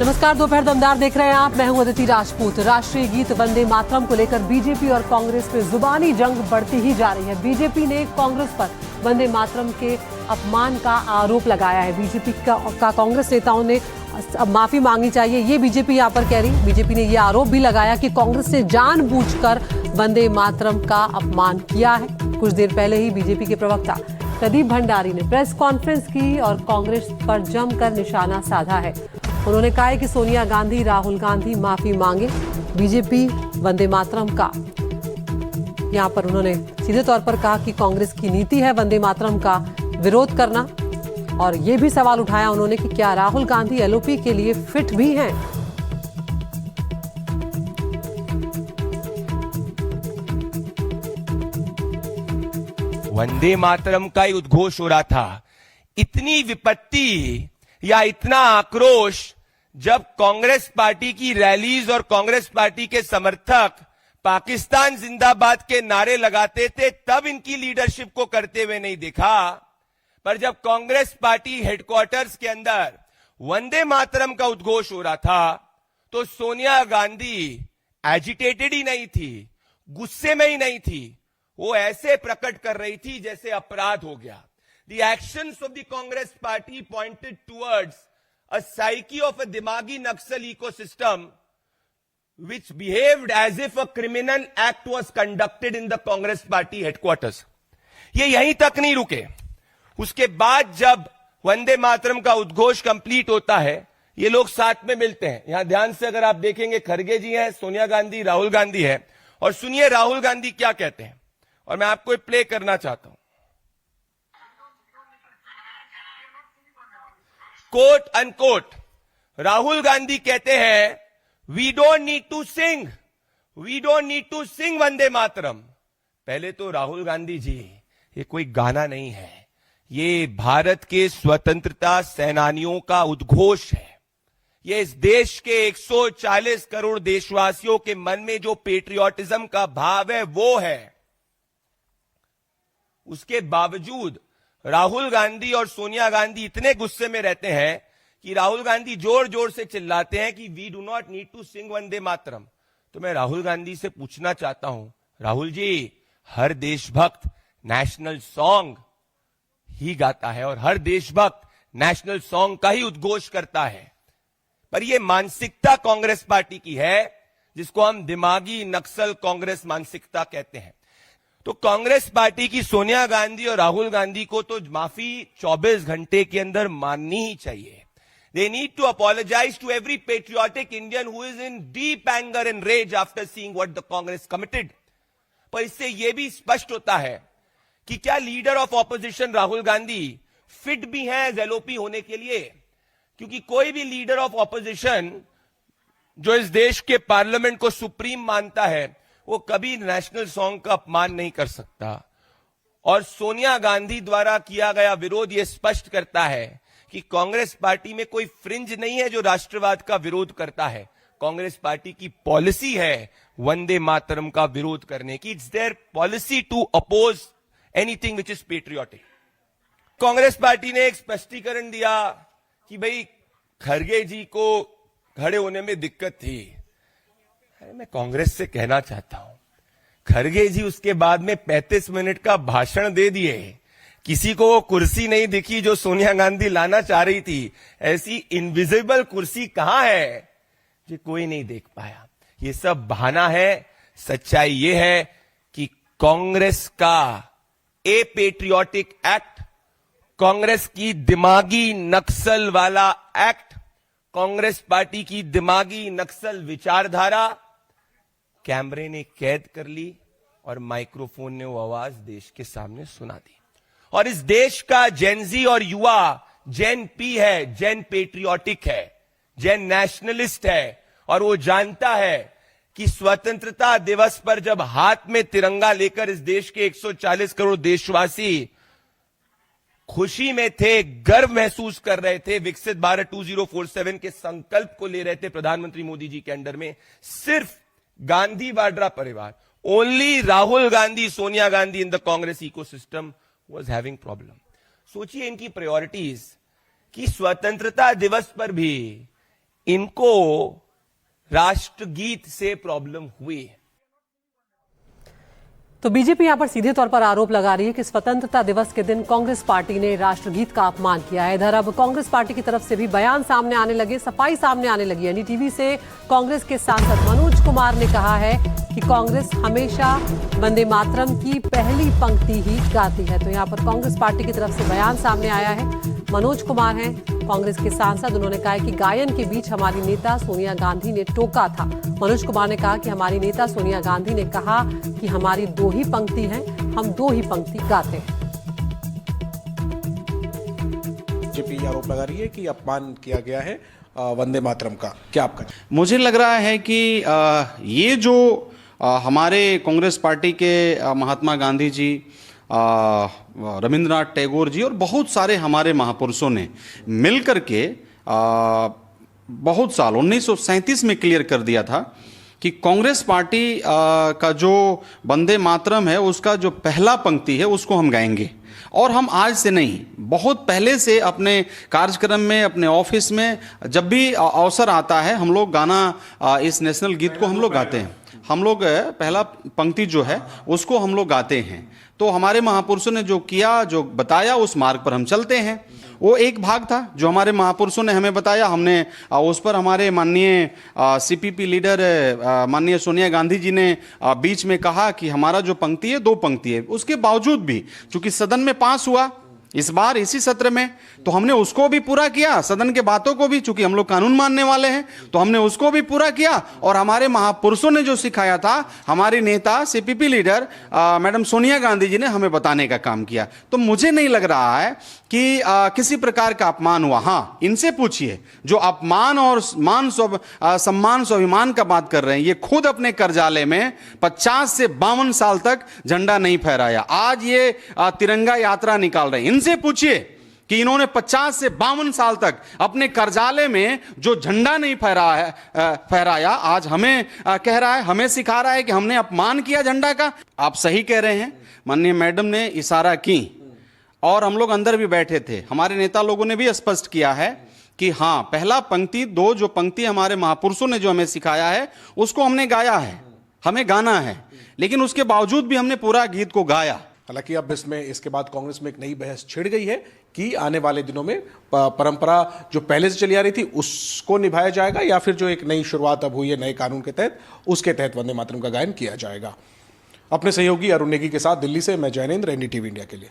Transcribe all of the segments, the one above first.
नमस्कार, दोपहर दमदार देख रहे हैं आप। मैं हूं अदिति राजपूत। राष्ट्रीय गीत वंदे मातरम को लेकर बीजेपी और कांग्रेस में जुबानी जंग बढ़ती ही जा रही है। बीजेपी ने कांग्रेस पर वंदे मातरम के अपमान का आरोप लगाया है। बीजेपी का कांग्रेस नेताओं ने अब माफी मांगनी चाहिए, ये बीजेपी यहाँ पर कह रही। बीजेपी ने यह आरोप भी लगाया कि कांग्रेस ने जानबूझकर वंदे मातरम का अपमान किया है। कुछ देर पहले ही बीजेपी के प्रवक्ता प्रदीप भंडारी ने प्रेस कॉन्फ्रेंस की और कांग्रेस पर जमकर निशाना साधा है। उन्होंने कहा है कि सोनिया गांधी, राहुल गांधी माफी मांगे। बीजेपी वंदे मातरम का यहां पर उन्होंने सीधे तौर पर कहा कि कांग्रेस की नीति है वंदे मातरम का विरोध करना, और यह भी सवाल उठाया उन्होंने कि क्या राहुल गांधी एलओपी के लिए फिट भी हैं। वंदे मातरम का ही उद्घोष हो रहा था। इतनी विपत्ति या इतना आक्रोश जब कांग्रेस पार्टी की रैलीज और कांग्रेस पार्टी के समर्थक पाकिस्तान जिंदाबाद के नारे लगाते थे, तब इनकी लीडरशिप को करते हुए नहीं देखा। पर जब कांग्रेस पार्टी हेडक्वार्टर्स के अंदर वंदे मातरम का उद्घोष हो रहा था, तो सोनिया गांधी एजिटेटेड ही नहीं थी, गुस्से में ही नहीं थी। वो ऐसे प्रकट कर रही थी जैसे अपराध हो गया। The actions of the Congress party pointed towards a psyche of a dimagi Naxal ecosystem which behaved as if a criminal act was conducted in the Congress party headquarters. ये यहीं तक नहीं रुके। उसके बाद जब वंदे मातरम का उद्घोष कंप्लीट होता है, ये लोग साथ में मिलते हैं। यहां ध्यान से अगर आप देखेंगे, खड़गे जी हैं, सोनिया गांधी, राहुल गांधी है, और सुनिए राहुल गांधी क्या कहते हैं। और मैं आपको प्ले करना चाहता हूं। कोट अनकोट राहुल गांधी कहते हैं, we don't need to sing Vande Mataram. पहले तो राहुल गांधी जी, ये कोई गाना नहीं है, ये भारत के स्वतंत्रता सेनानियों का उद्घोष है। ये इस देश के 140 करोड़ देशवासियों के मन में जो पेट्रियोटिज्म का भाव है वो है। उसके बावजूद राहुल गांधी और सोनिया गांधी इतने गुस्से में रहते हैं कि राहुल गांधी जोर जोर से चिल्लाते हैं कि we do not need to sing Vande Mataram. तो मैं राहुल गांधी से पूछना चाहता हूं, राहुल जी, हर देशभक्त नेशनल सॉन्ग ही गाता है और हर देशभक्त नेशनल सॉन्ग का ही उद्घोष करता है, पर यह मानसिकता कांग्रेस पार्टी की है जिसको हम दिमागी नक्सल कांग्रेस मानसिकता कहते हैं। तो कांग्रेस पार्टी की सोनिया गांधी और राहुल गांधी को तो माफी 24 घंटे के अंदर माननी ही चाहिए। They need to apologise to every patriotic Indian who is in deep anger and rage after seeing what the Congress committed. पर इससे यह भी स्पष्ट होता है कि क्या leader of opposition Rahul Gandhi fit भी हैं एलओपी होने के लिए, क्योंकि कोई भी लीडर ऑफ ऑपोजिशन जो इस देश के पार्लियामेंट को सुप्रीम मानता है, वो कभी नेशनल सॉन्ग का अपमान नहीं कर सकता। और सोनिया गांधी द्वारा किया गया विरोध यह स्पष्ट करता है कि कांग्रेस पार्टी में कोई फ्रिंज नहीं है जो राष्ट्रवाद का विरोध करता है। कांग्रेस पार्टी की पॉलिसी है वंदे मातरम का विरोध करने की। It's their policy to oppose anything which is patriotic. Congress party ने एक स्पष्टीकरण दिया कि भाई खड़गे जी को खड़े होने में दिक्कत थी। मैं कांग्रेस से कहना चाहता हूं, खड़गे जी उसके बाद में 35 मिनट का भाषण दे दिए। किसी को वो कुर्सी नहीं दिखी जो सोनिया गांधी लाना चाह रही थी। ऐसी इनविजिबल कुर्सी कहां है जो कोई नहीं देख पाया। ये सब बहाना है। सच्चाई ये है कि कांग्रेस का ए पेट्रियोटिक एक्ट, कांग्रेस की दिमागी नक्सल वाला एक्ट, कांग्रेस पार्टी की दिमागी नक्सल विचारधारा कैमरे ने कैद कर ली और माइक्रोफोन ने वो आवाज देश के सामने सुना दी। और इस देश का जेनजी और युवा जेन पी है, जेन पेट्रियोटिक है, जेन नेशनलिस्ट है, और वो जानता है कि स्वतंत्रता दिवस पर जब हाथ में तिरंगा लेकर इस देश के 140 करोड़ देशवासी खुशी में थे, गर्व महसूस कर रहे थे, विकसित भारत 2047 के संकल्प को ले रहे थे प्रधानमंत्री मोदी जी के अंडर में, सिर्फ गांधी वाड्रा परिवार, only Rahul Gandhi, Sonia Gandhi in the Congress ecosystem was having problem. सोचिए इनकी प्रायोरिटीज कि स्वतंत्रता दिवस पर भी इनको राष्ट्रगीत से प्रॉब्लम हुई। तो बीजेपी यहां पर सीधे तौर पर आरोप लगा रही है कि स्वतंत्रता दिवस के दिन कांग्रेस पार्टी ने राष्ट्रगीत का अपमान किया है। इधर अब कांग्रेस पार्टी की तरफ से भी बयान सामने आने लगे, सफाई सामने आने लगी। एनडीटीवी से कांग्रेस के सांसद मनोज कुमार ने कहा है कि कांग्रेस हमेशा वंदे मातरम की पहली पंक्ति ही गाती है। तो यहां पर कांग्रेस पार्टी की तरफ से बयान सामने आया है। मनोज कुमार हैं कांग्रेस के सांसद, उन्होंने कहा है कि गायन के बीच हमारी नेता सोनिया गांधी ने टोका था। मनोज कुमार ने कहा कि हमारी नेता सोनिया गांधी ने कहा कि हमारी 2 ही पंक्ति हैं, हम 2 ही पंक्ति गाते हैं। बीजेपी आरोप लगा रही है कि अपमान किया गया है वंदे मातरम का, क्या आपका? मुझे लग रहा है कि ये जो हमारे कांग्रेस पार्टी के महात्मा गांधी जी, रविंद्रनाथ टैगोर जी और बहुत सारे हमारे महापुरुषों ने मिलकर के बहुत साल 1937 में क्लियर कर दिया था कि कांग्रेस पार्टी का जो वंदे मातरम है उसका जो पहला पंक्ति है उसको हम गाएंगे। और हम आज से नहीं, बहुत पहले से अपने कार्यक्रम में, अपने ऑफिस में जब भी अवसर आता है हम लोग गाना, इस नेशनल गीत को हम लोग गाते हैं। हम लोग पहला पंक्ति जो है उसको हम लोग गाते हैं। तो हमारे महापुरुषों ने जो किया, जो बताया, उस मार्ग पर हम चलते हैं। वो एक भाग था जो हमारे महापुरुषों ने हमें बताया, हमने उस पर हमारे माननीय सीपीपी लीडर माननीय सोनिया गांधी जी ने बीच में कहा कि हमारा जो पंक्ति है 2 पंक्ति है। उसके बावजूद भी चूंकि सदन में पास हुआ इस बार इसी सत्र में, तो हमने उसको भी पूरा किया, सदन के बातों को भी, चूंकि हम लोग कानून मानने वाले हैं तो हमने उसको भी पूरा किया। और हमारे महापुरुषों ने जो सिखाया था, हमारी नेता CPP leader madam Sonia Gandhi ji ने हमें बताने का काम किया। तो मुझे नहीं लग रहा है कि किसी प्रकार का अपमान हुआ। हाँ, इनसे पूछिए जो अपमान और सम्मान स्वाभिमान का बात कर रहे हैं, ये खुद अपने कार्यालय में 50 से 52 साल तक झंडा नहीं फहराया। आज ये तिरंगा यात्रा निकाल रहे हैं। इनसे पूछिए कि इन्होंने 50 से 52 साल तक अपने कार्यालय में जो झंडा नहीं फहराया, आज हमें कह रहा है, हमें सिखा रहा है कि हमने अपमान किया झंडा का। आप सही कह रहे हैं, माननीय मैडम ने इशारा की और हम लोग अंदर भी बैठे थे। हमारे नेता लोगों ने भी स्पष्ट किया है कि हाँ, पहला पंक्ति, 2 जो पंक्ति हमारे महापुरुषों ने जो हमें सिखाया है उसको हमने गाया है, हमें गाना है। लेकिन उसके बावजूद भी हमने पूरा गीत को गाया। हालांकि अब इसके बाद कांग्रेस में एक नई बहस छिड़ गई है कि आने वाले दिनों में परंपरा जो पहले से चली आ रही थी उसको निभाया जाएगा या फिर जो एक नई शुरुआत अब हुई है नए कानून के तहत, उसके तहत वंदे मातरम का गायन किया जाएगा। अपने सहयोगी अरुण नेगी के साथ दिल्ली से मैं जैनेंद्र, एनडीटीवी इंडिया के लिए।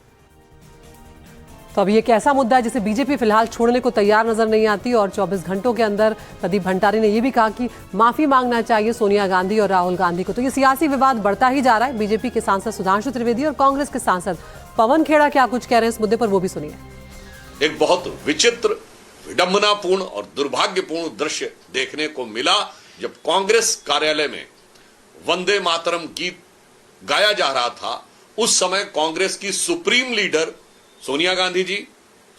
तो अब ये एक ऐसा मुद्दा है जिसे बीजेपी फिलहाल छोड़ने को तैयार नजर नहीं आती और 24 घंटों के अंदर प्रदीप भंडारी ने यह भी कहा कि माफी मांगना चाहिए सोनिया गांधी और राहुल गांधी को। तो ये सियासी विवाद बढ़ता ही जा रहा है। बीजेपी के सांसद सुधांशु त्रिवेदी और कांग्रेस के सांसद पवन खेड़ा क्या कुछ कह रहे हैं इस मुद्दे पर, वो भी सुनिए। एक बहुत विचित्र, विडंबनापूर्ण और दुर्भाग्यपूर्ण दृश्य देखने को मिला जब कांग्रेस कार्यालय में वंदे मातरम गीत गाया जा रहा था। उस समय कांग्रेस की सुप्रीम लीडर सोनिया गांधी जी,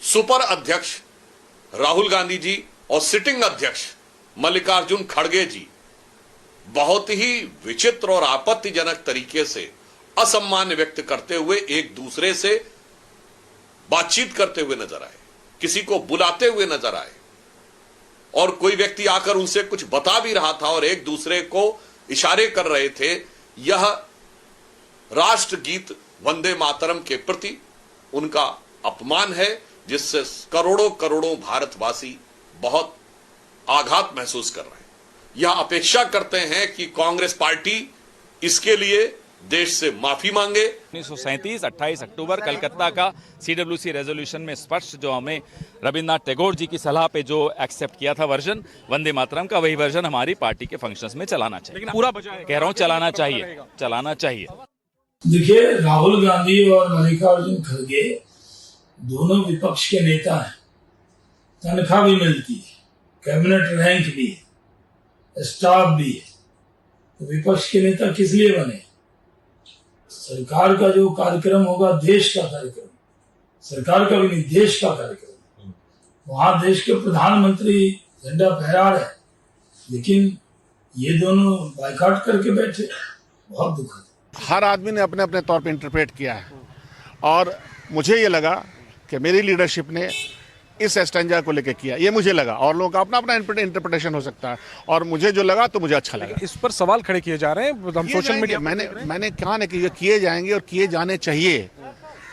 सुपर अध्यक्ष राहुल गांधी जी और सिटिंग अध्यक्ष मल्लिकार्जुन खड़गे जी बहुत ही विचित्र और आपत्तिजनक तरीके से असम्मान व्यक्त करते हुए एक दूसरे से बातचीत करते हुए नजर आए, किसी को बुलाते हुए नजर आए और कोई व्यक्ति आकर उनसे कुछ बता भी रहा था और एक दूसरे को इशारे कर रहे थे। यह राष्ट्रगीत वंदे मातरम के प्रति उनका अपमान है, जिससे करोड़ों करोड़ों भारतवासी बहुत आघात महसूस कर रहे हैं। यह अपेक्षा करते हैं कि कांग्रेस पार्टी इसके लिए देश से माफी मांगे। 1937 28 अक्टूबर कलकत्ता का CWC रेजोल्यूशन में स्पष्ट जो हमें रविंद्रनाथ टैगोर जी की सलाह पे जो एक्सेप्ट किया था वर्जन वंदे मातरम का, वही वर्जन हमारी पार्टी के फंक्शंस में चलाना चाहिए। लेकिन पूरा कह रहा हूं चलाना चाहिए। देखिए, राहुल गांधी और मल्लिकार्जुन खड़गे दोनों विपक्ष के नेता हैं, तनख्वाह भी मिलती है, कैबिनेट रैंक भी है, स्टाफ भी है। तो विपक्ष के नेता किस लिए बने? सरकार का जो कार्यक्रम होगा, देश का कार्यक्रम, सरकार का भी नहीं, देश का कार्यक्रम, वहां देश के प्रधानमंत्री झंडा फहरा रहे, लेकिन ये दोनों बाइकआउट करके बैठे। बहुत दुखद। हर आदमी ने अपने अपने तौर पे इंटरप्रेट किया है और मुझे ये लगा कि मेरी लीडरशिप ने इस स्टैंजा को लेकर किया, ये मुझे लगा। और लोगों का अपना अपना इंटरप्रिटेशन हो सकता है, और मुझे जो लगा तो मुझे अच्छा लगा। इस पर सवाल खड़े किए जा रहे हैं, हम सोशल मीडिया मैंने कहा ना कि ये किए जाएंगे और किए जाने चाहिए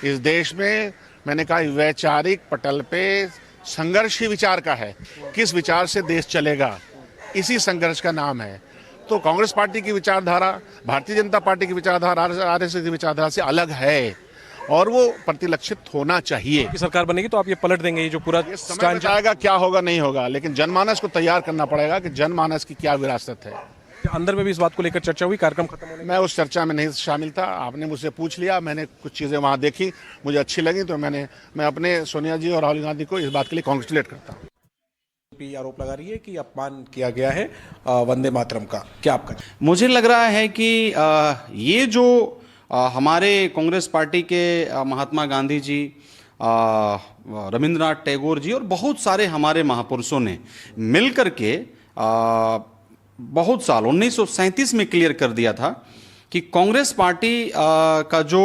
इस देश में। मैंने कहा वैचारिक पटल पे संघर्ष ही विचार का है, किस विचार से देश चलेगा, इसी संघर्ष का नाम है। तो कांग्रेस पार्टी की विचारधारा भारतीय जनता पार्टी की विचारधारा, आरएसएस की विचारधारा से अलग है, और वो प्रतिलक्षित होना चाहिए। की सरकार बनेगी तो आप ये पलट देंगे, ये जो पूरा समय बताएगा क्या होगा नहीं होगा, लेकिन जनमानस को तैयार करना पड़ेगा कि जनमानस की क्या विरासत है। अंदर में भी इस बात को लेकर चर्चा हुई, कार्यक्रम खत्म होने मैं उस चर्चा में नहीं शामिल था, आपने मुझसे पूछ लिया, मैंने कुछ चीज़ें वहाँ देखी, मुझे अच्छी लगी, तो मैं अपने सोनिया जी और राहुल गांधी को इस बात के लिए कांग्रेचुलेट करता हूँ। आरोप लगा रही है कि अपमान किया गया है वंदे मातरम का, क्या आपका? मुझे लग रहा है कि ये जो हमारे कांग्रेस पार्टी के महात्मा गांधी जी, रविंद्रनाथ टैगोर जी और बहुत सारे हमारे महापुरुषों ने मिलकर के बहुत साल 1937 में क्लियर कर दिया था कि कांग्रेस पार्टी का जो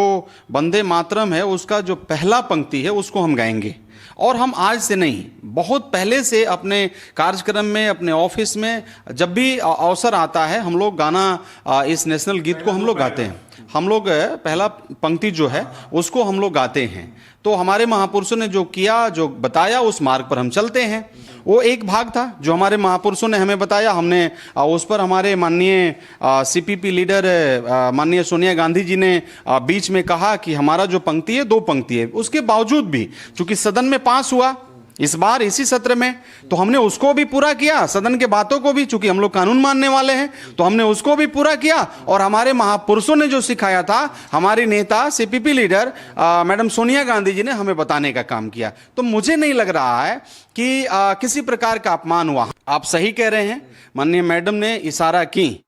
वंदे मातरम है उसका जो पहला पंक्ति है उसको हम गाएंगे। और हम आज से नहीं, बहुत पहले से अपने कार्यक्रम में, अपने ऑफिस में जब भी अवसर आता है हम लोग गाना, इस नेशनल गीत को हम लोग गाते हैं। हम लोग पहला पंक्ति जो है उसको हम लोग गाते हैं। तो हमारे महापुरुषों ने जो किया, जो बताया, उस मार्ग पर हम चलते हैं। वो एक भाग था जो हमारे महापुरुषों ने हमें बताया, हमने उस पर हमारे माननीय सीपीपी लीडर माननीय सोनिया गांधी जी ने बीच में कहा कि हमारा जो पंक्ति है 2 पंक्ति है। उसके बावजूद भी चूंकि सदन में पास हुआ इस बार इसी सत्र में, तो हमने उसको भी पूरा किया, सदन के बातों को भी, चूंकि हम लोग कानून मानने वाले हैं तो हमने उसको भी पूरा किया। और हमारे महापुरुषों ने जो सिखाया था, हमारी नेता CPP leader madam Sonia Gandhi ji ने हमें बताने का काम किया। तो मुझे नहीं लग रहा है कि किसी प्रकार का अपमान हुआ। आप सही कह रहे हैं, माननीय मैडम ने इशारा की